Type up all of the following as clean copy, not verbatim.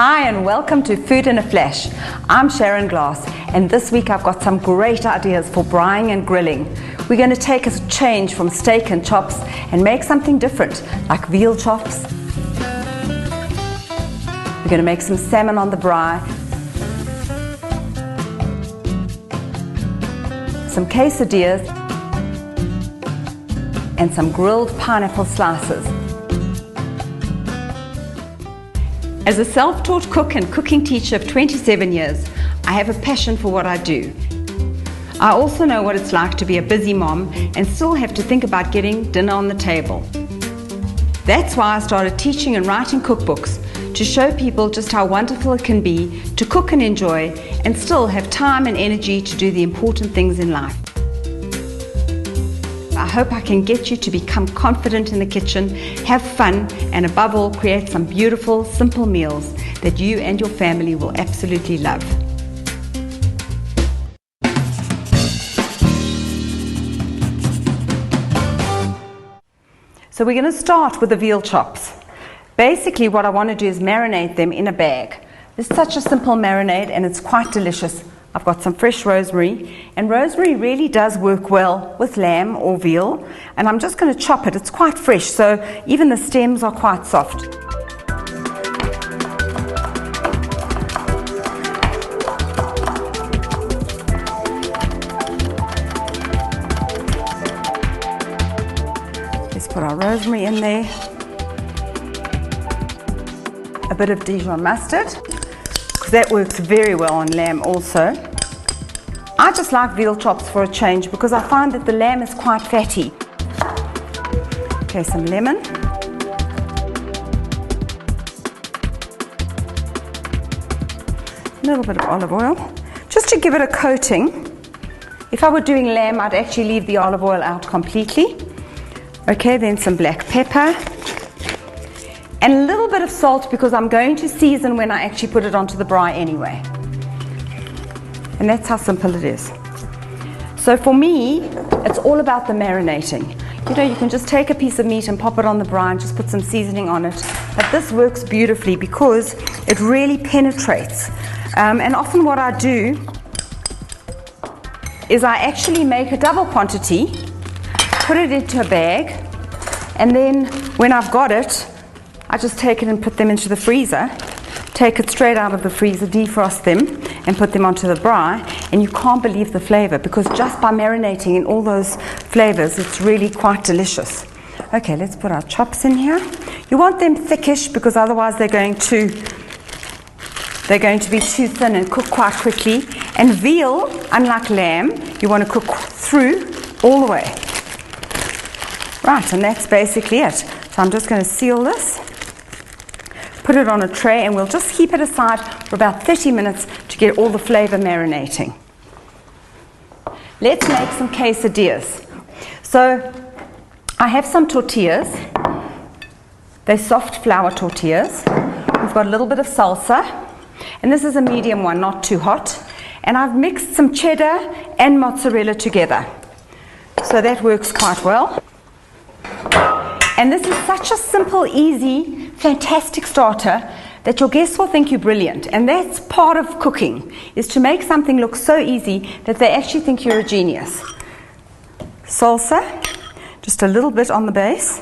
Hi and welcome to Food in a Flash. I'm Sharon and this week I've got some great ideas for braaiing and grilling. We're going to take a change from steak and chops and make something different like veal chops. We're going to make some salmon on the braai, some quesadillas and some grilled pineapple slices. As a self-taught cook and cooking teacher of 27 years, I have a passion for what I do. I also know what it's like to be a busy mom and still have to think about getting dinner on the table. That's why I started teaching and writing cookbooks to show people just how wonderful it can be to cook and enjoy and still have time and energy to do the important things in life. I hope I can get you to become confident in the kitchen, have fun, and above all, create some beautiful, simple meals that you and your family will absolutely love. So we're going to start with the veal chops. Basically, what I want to do is marinate them in a bag. It's such a simple marinade and it's quite delicious. I've got some fresh rosemary, and rosemary really does work well with lamb or veal, and I'm just going to chop it. It's quite fresh, so even the stems are quite soft. Let's put our rosemary in there, a bit of Dijon mustard, that works very well on lamb also. I just like veal chops for a change because I find that the lamb is quite fatty. Okay, some lemon. A little bit of olive oil, just to give it a coating. If I were doing lamb, I'd actually leave the olive oil out completely. Okay, then some black pepper. And a little bit of salt because I'm going to season when I actually put it onto the braai anyway. And that's how simple it is. So for me, it's all about the marinating. You know, you can just take a piece of meat and pop it on the braai and just put some seasoning on it. But this works beautifully because it really penetrates. And often what I do is I actually make a double quantity, put it into a bag, and then when I've got it, I just take it and put them into the freezer, take it straight out of the freezer, defrost them, and put them onto the braai, and you can't believe the flavor because just by marinating in all those flavors, it's really quite delicious. Okay, let's put our chops in here. You want them thickish because otherwise they're going to be too thin and cook quite quickly. And veal, unlike lamb, you want to cook through all the way. Right, and that's basically it. So I'm just going to seal this. Put it on a tray and we'll just keep it aside for about 30 minutes to get all the flavor marinating. Let's make some quesadillas. So I have some tortillas. They're soft flour tortillas. We've got a little bit of salsa, and this is a medium one, not too hot. And I've mixed some cheddar and mozzarella together. So that works quite well. And this is such a simple, easy, fantastic starter that your guests will think you're brilliant. And that's part of cooking, is to make something look so easy that they actually think you're a genius. Salsa, just a little bit on the base.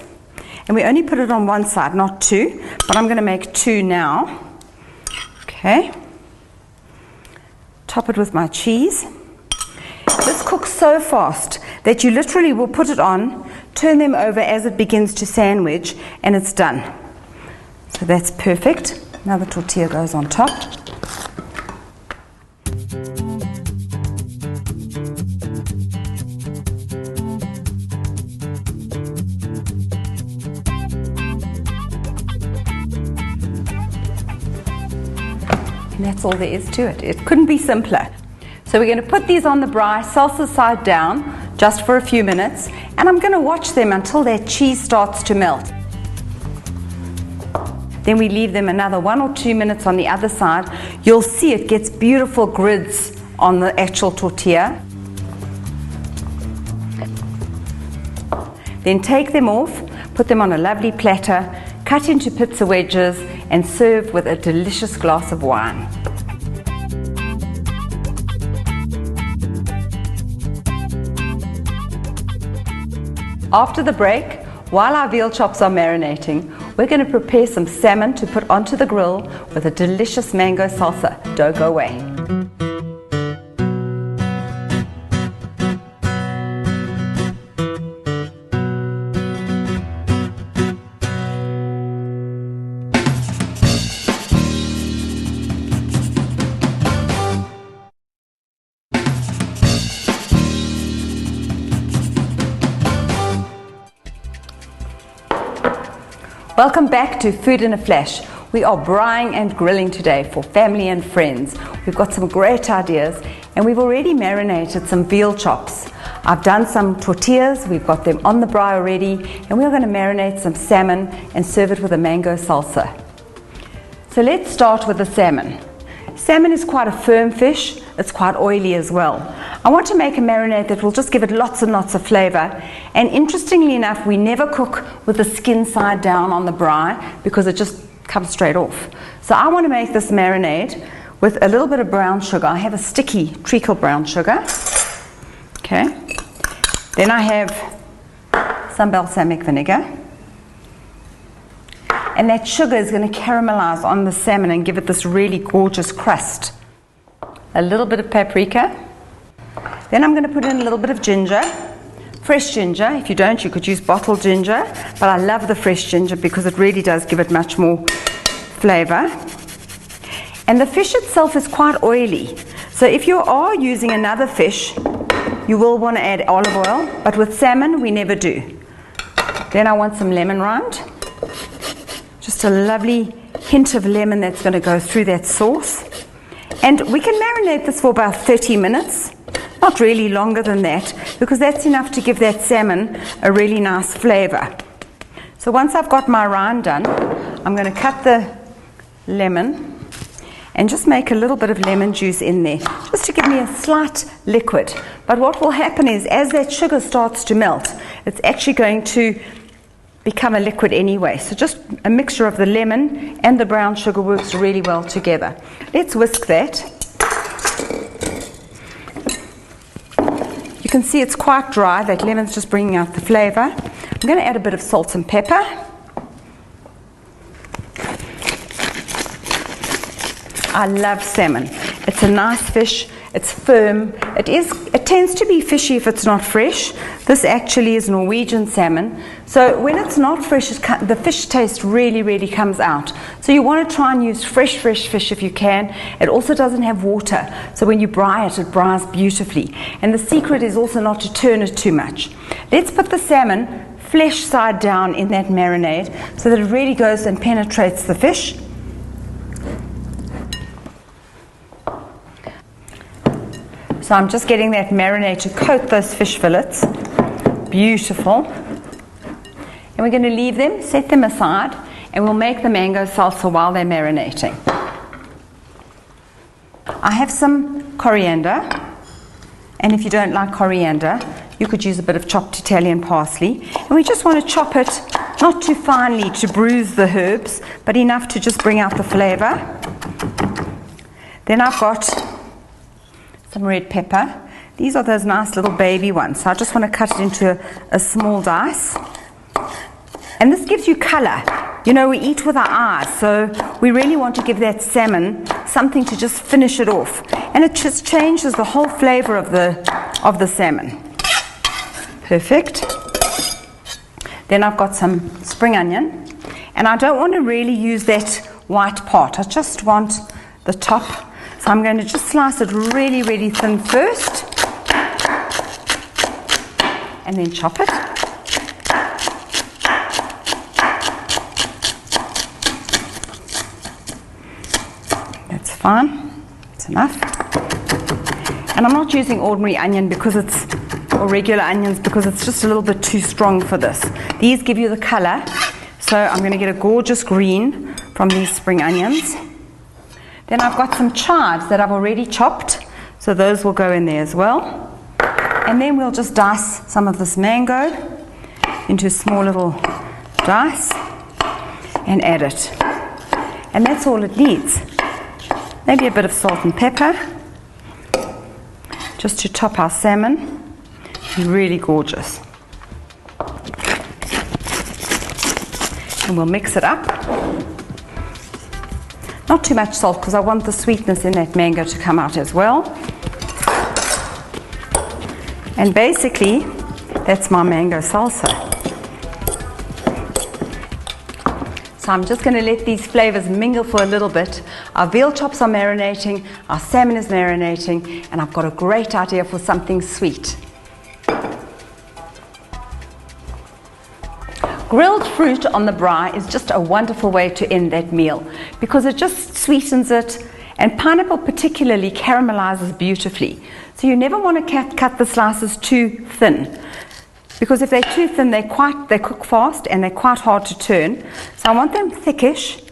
And we only put it on one side, not two, but I'm going to make two now. Okay. Top it with my cheese. This cooks so fast that you literally will put it on, turn them over as it begins to sandwich, and it's done. So that's perfect. Now the tortilla goes on top. And that's all there is to it. It couldn't be simpler. So we're going to put these on the braai, salsa side down, just for a few minutes, and I'm going to watch them until their cheese starts to melt. Then we leave them another 1 or 2 minutes on the other side. You'll see it gets beautiful grids on the actual tortilla. Then take them off, put them on a lovely platter, cut into pizza wedges, and serve with a delicious glass of wine. After the break, while our veal chops are marinating, we're going to prepare some salmon to put onto the grill with a delicious mango salsa. Don't go away. Welcome back to Food in a Flash. We are braaiing and grilling today for family and friends. We've got some great ideas and we've already marinated some veal chops. I've done some tortillas, we've got them on the braai already, and we're going to marinate some salmon and serve it with a mango salsa. So let's start with the salmon. Salmon is quite a firm fish, it's quite oily as well. I want to make a marinade that will just give it lots and lots of flavor. And interestingly enough, we never cook with the skin side down on the braai because it just comes straight off. So I want to make this marinade with a little bit of brown sugar. I have a sticky treacle brown sugar. Okay. Then I have some balsamic vinegar. And that sugar is going to caramelize on the salmon and give it this really gorgeous crust. A little bit of paprika. Then I'm going to put in a little bit of ginger, fresh ginger. If you don't, you could use bottled ginger, but I love the fresh ginger because it really does give it much more flavor. And the fish itself is quite oily, so if you are using another fish, you will want to add olive oil, but with salmon we never do. Then I want some lemon rind, just a lovely hint of lemon that's going to go through that sauce. And we can marinate this for about 30 minutes. Not really longer than that, because that's enough to give that salmon a really nice flavor. So once I've got my rind done, I'm going to cut the lemon and just make a little bit of lemon juice in there, just to give me a slight liquid. But what will happen is, as that sugar starts to melt, it's actually going to become a liquid anyway. So just a mixture of the lemon and the brown sugar works really well together. Let's whisk that. You can see it's quite dry. That lemon's just bringing out the flavor. I'm going to add a bit of salt and pepper. I love salmon. It's a nice fish. It's firm. It tends to be fishy if it's not fresh. This actually is Norwegian salmon. So when it's not fresh, the fish taste really, really comes out. So you want to try and use fresh fish if you can. It also doesn't have water. So when you braai it, it braais beautifully. And the secret is also not to turn it too much. Let's put the salmon flesh side down in that marinade so that it really goes and penetrates the fish. So I'm just getting that marinade to coat those fish fillets. Beautiful. And we're going to leave them, set them aside, and we'll make the mango salsa while they're marinating. I have some coriander, and if you don't like coriander, you could use a bit of chopped Italian parsley. And we just want to chop it, not too finely to bruise the herbs, but enough to just bring out the flavor. Then I've got some red pepper. These are those nice little baby ones, so I just want to cut it into a small dice. And this gives you color. You know, we eat with our eyes, so we really want to give that salmon something to just finish it off. And it just changes the whole flavor of the salmon. Perfect. Then I've got some spring onion, and I don't want to really use that white part. I just want the top. So I'm going to just slice it really, really thin first, and then chop it. That's fine. That's enough. And I'm not using ordinary onion because or regular onions, because it's just a little bit too strong for this. These give you the color. So I'm going to get a gorgeous green from these spring onions. Then I've got some chives that I've already chopped, so those will go in there as well. And then we'll just dice some of this mango into small little dice and add it. And that's all it needs. Maybe a bit of salt and pepper, just to top our salmon. Really gorgeous. And we'll mix it up. Not too much salt because I want the sweetness in that mango to come out as well. And basically, that's my mango salsa. So I'm just going to let these flavors mingle for a little bit. Our veal chops are marinating, our salmon is marinating, and I've got a great idea for something sweet. Grilled fruit on the braai is just a wonderful way to end that meal because it just sweetens it, and pineapple particularly caramelizes beautifully. So you never want to cut the slices too thin, because if they're too thin, they cook fast and they're quite hard to turn. So I want them thickish,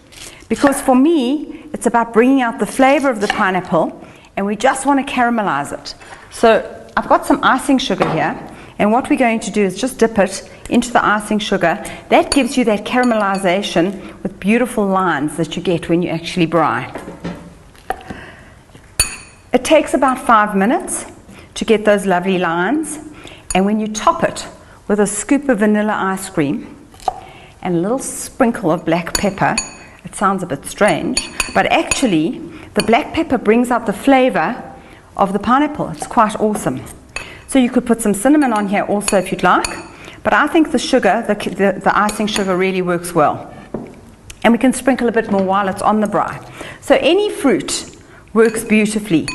because for me, it's about bringing out the flavor of the pineapple, and we just want to caramelize it. So I've got some icing sugar here, and what we're going to do is just dip it into the icing sugar. That gives you that caramelization with beautiful lines that you get when you actually braai. It takes about 5 minutes to get those lovely lines, and when you top it with a scoop of vanilla ice cream and a little sprinkle of black pepper, it sounds a bit strange, but actually the black pepper brings out the flavor of the pineapple. It's quite awesome. So you could put some cinnamon on here also if you'd like, but I think the sugar, the icing sugar really works well. And we can sprinkle a bit more while it's on the braai. So any fruit works beautifully,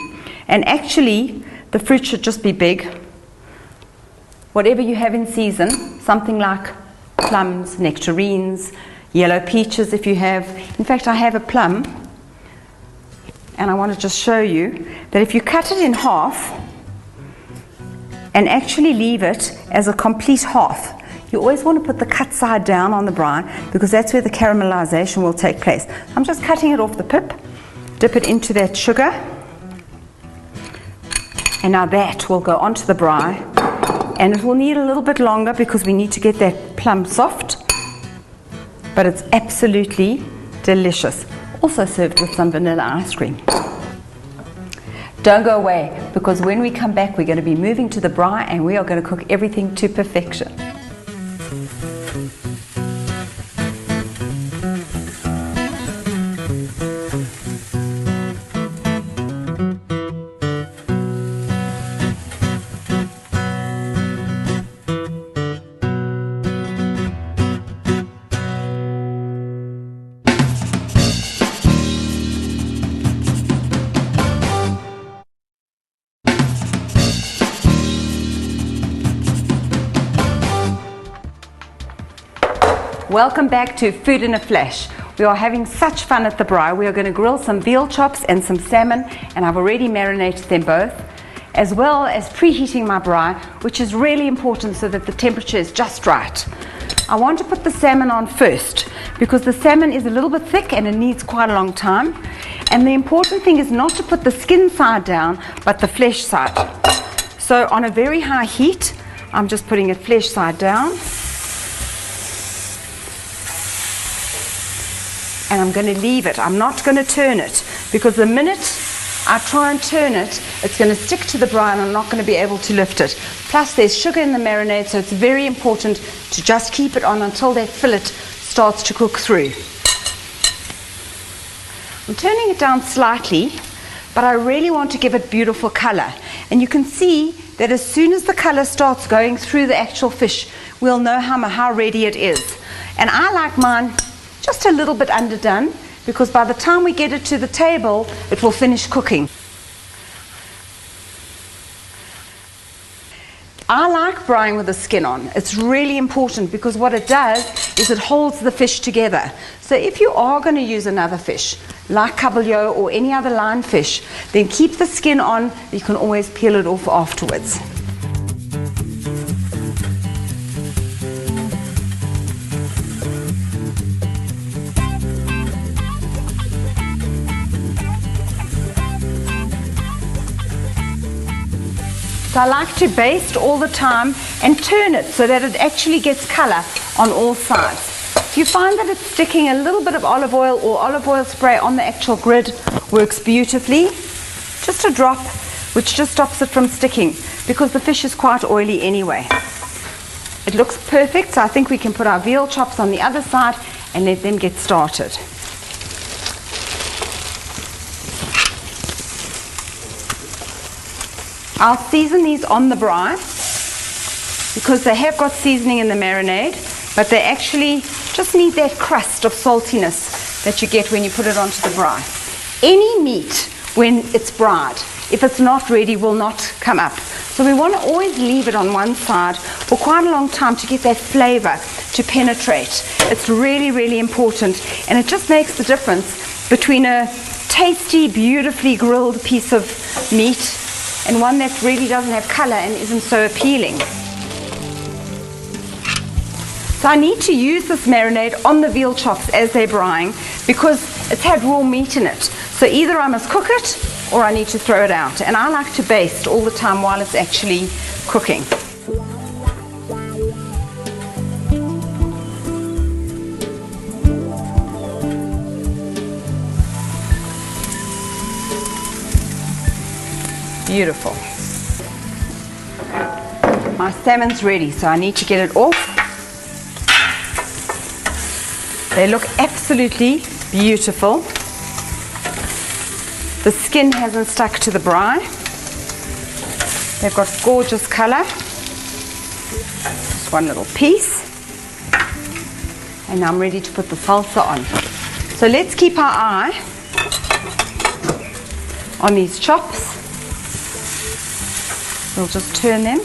and actually the fruit should just be big. Whatever you have in season, something like plums, nectarines, yellow peaches if you have. In fact, I have a plum, and I want to just show you that if you cut it in half and actually leave it as a complete half, you always want to put the cut side down on the braai, because that's where the caramelization will take place. I'm just cutting it off the pip, dip it into that sugar, and now that will go onto the braai, and it will need a little bit longer because we need to get that plum soft, but it's absolutely delicious. Also served with some vanilla ice cream. Don't go away, because when we come back we're going to be moving to the braai and we are going to cook everything to perfection. Welcome back to Food in a Flash. We are having such fun at the braai. We are going to grill some veal chops and some salmon, and I've already marinated them both, as well as preheating my braai, which is really important so that the temperature is just right. I want to put the salmon on first because the salmon is a little bit thick and it needs quite a long time. And the important thing is not to put the skin side down, but the flesh side. So on a very high heat, I'm just putting it flesh side down. And I'm going to leave it. I'm not going to turn it, because the minute I try and turn it, it's going to stick to the braai and I'm not going to be able to lift it. Plus there's sugar in the marinade, so it's very important to just keep it on until that fillet starts to cook through. I'm turning it down slightly, but I really want to give it beautiful color. And you can see that as soon as the color starts going through the actual fish, we'll know how ready it is. And I like mine just a little bit underdone, because by the time we get it to the table, it will finish cooking. I like braaiing with the skin on. It's really important, because what it does is it holds the fish together. So if you are going to use another fish, like kabeljau or any other line fish, then keep the skin on. You can always peel it off afterwards. So I like to baste all the time and turn it so that it actually gets color on all sides. if you find that it's sticking, a little bit of olive oil or olive oil spray on the actual grid works beautifully. Just a drop, which just stops it from sticking, because the fish is quite oily anyway. It looks perfect, so I think we can put our veal chops on the other side and let them get started. I'll season these on the braai because they have got seasoning in the marinade, but they actually just need that crust of saltiness that you get when you put it onto the braai. Any meat, when it's braaied, if it's not ready, will not come up. So we want to always leave it on one side for quite a long time to get that flavor to penetrate. It's really, really important, and it just makes the difference between a tasty, beautifully grilled piece of meat and one that really doesn't have color and isn't so appealing. So I need to use this marinade on the veal chops as they're braaiing because it's had raw meat in it. So either I must cook it or I need to throw it out. And I like to baste all the time while it's actually cooking. Beautiful. My salmon's ready, so I need to get it off. They look absolutely beautiful. The skin hasn't stuck to the braai. They've got gorgeous color. Just one little piece. And now I'm ready to put the salsa on. So let's keep our eye on these chops. We'll just turn them.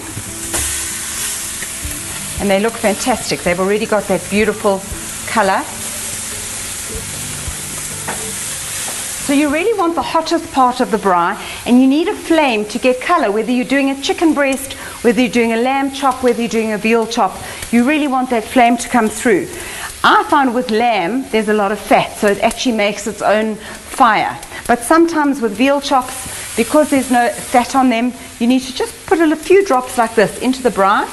And they look fantastic. They've already got that beautiful color. So you really want the hottest part of the braai, and you need a flame to get color, whether you're doing a chicken breast, whether you're doing a lamb chop, whether you're doing a veal chop. You really want that flame to come through. I find with lamb, there's a lot of fat, so it actually makes its own fire. But sometimes with veal chops, because there's no fat on them, you need to just put a few drops like this into the braai.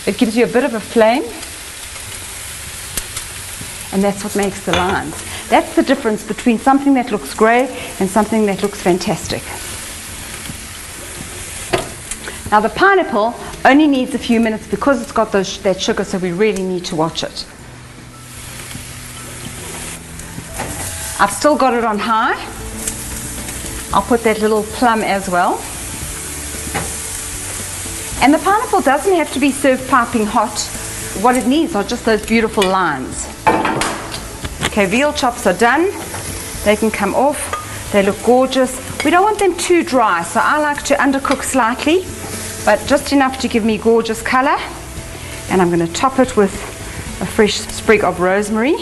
It gives you a bit of a flame, and that's what makes the lines. That's the difference between something that looks great and something that looks fantastic. Now the pineapple only needs a few minutes because it's got that sugar, so we really need to watch it. I've still got it on high. I'll put that little plum as well. And the pineapple doesn't have to be served piping hot. What it needs are just those beautiful lines. Okay, veal chops are done. They can come off. They look gorgeous. We don't want them too dry, so I like to undercook slightly, but just enough to give me gorgeous color. And I'm going to top it with a fresh sprig of rosemary.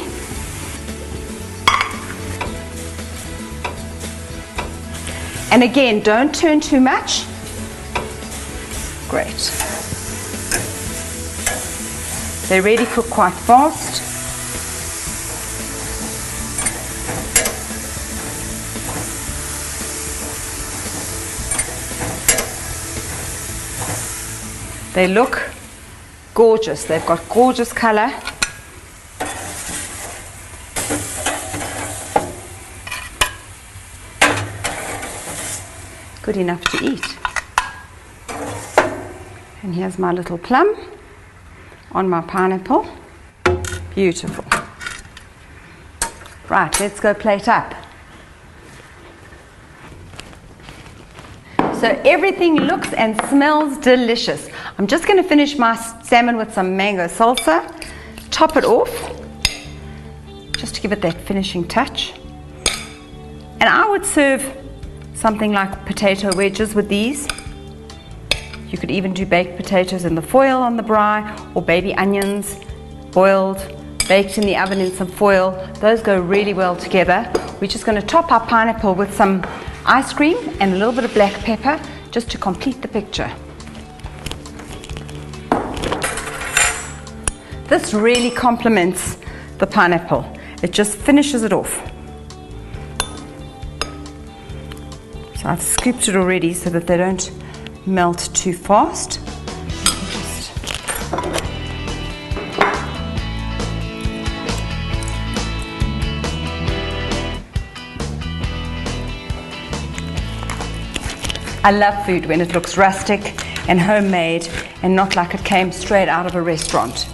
And again, don't turn too much. Great. They really cook quite fast. They look gorgeous. They've got gorgeous color. Good enough to eat. And here's my little plum on my pineapple. Beautiful. Right, let's go plate up. So everything looks and smells delicious. I'm just going to finish my salmon with some mango salsa, top it off, just to give it that finishing touch. And I would serve something like potato wedges with these. You could even do baked potatoes in the foil on the braai, or baby onions, boiled, baked in the oven in some foil. Those go really well together. We're just going to top our pineapple with some ice cream and a little bit of black pepper just to complete the picture. This really complements the pineapple. It just finishes it off. So I've scooped it already so that they don't melt too fast. Just I love food when it looks rustic and homemade and not like it came straight out of a restaurant.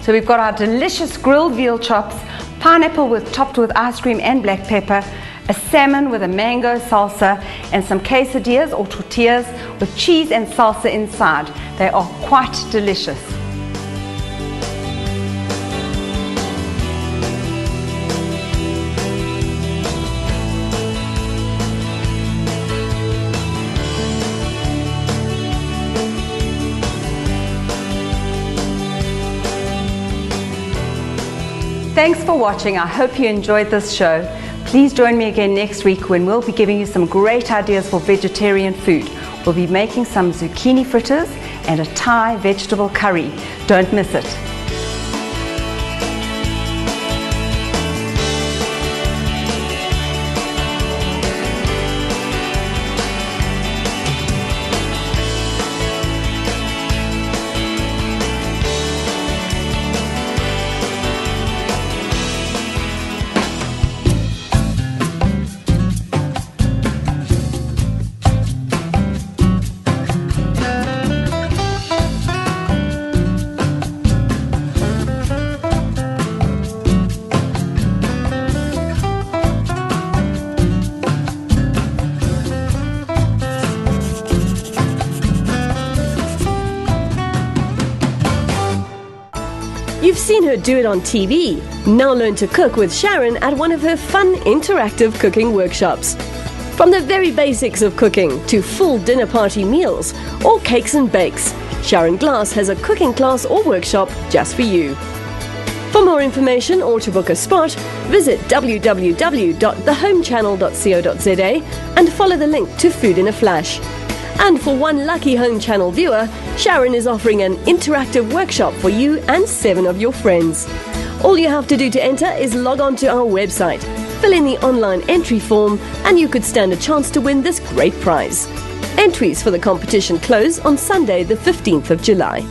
So we've got our delicious grilled veal chops, pineapple topped with ice cream and black pepper, a salmon with a mango salsa, and some quesadillas or tortillas with cheese and salsa inside. They are quite delicious. Thanks for watching. I hope you enjoyed this show. Please join me again next week when we'll be giving you some great ideas for vegetarian food. We'll be making some zucchini fritters and a Thai vegetable curry. Don't miss it. You've seen her do it on TV. Now learn to cook with Sharon at one of her fun interactive cooking workshops. From the very basics of cooking to full dinner party meals or cakes and bakes, Sharon Glass has a cooking class or workshop just for you. For more information or to book a spot, visit www.thehomechannel.co.za and follow the link to Food in a Flash. And for one lucky Home Channel viewer, Sharon is offering an interactive workshop for you and 7 of your friends. All you have to do to enter is log on to our website, fill in the online entry form, and you could stand a chance to win this great prize. Entries for the competition close on Sunday, the 15th of July.